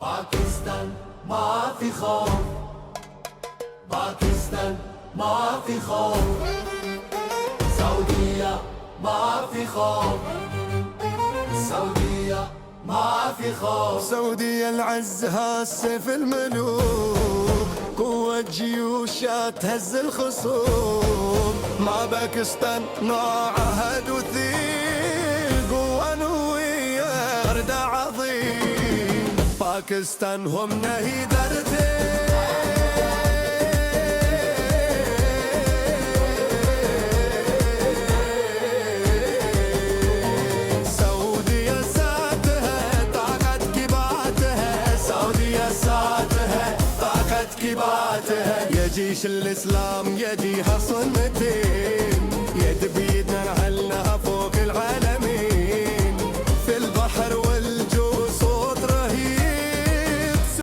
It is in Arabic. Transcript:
باكستان ما في خوف، باكستان ما في خوف، سعودية ما في خوف، سعودية ما في خوف. سعودية العزها السيف الملوك، قوة جيوشها تهز الخصوم. مع باكستان نوع عهد وثيق، قوة نوية فرد عظيم. باكستان هم نهي درتين، سعودية ساتها طاقة كباتها، سعودية ساتها طاقة كباتها. يا جيش الإسلام يا جيها صنتين،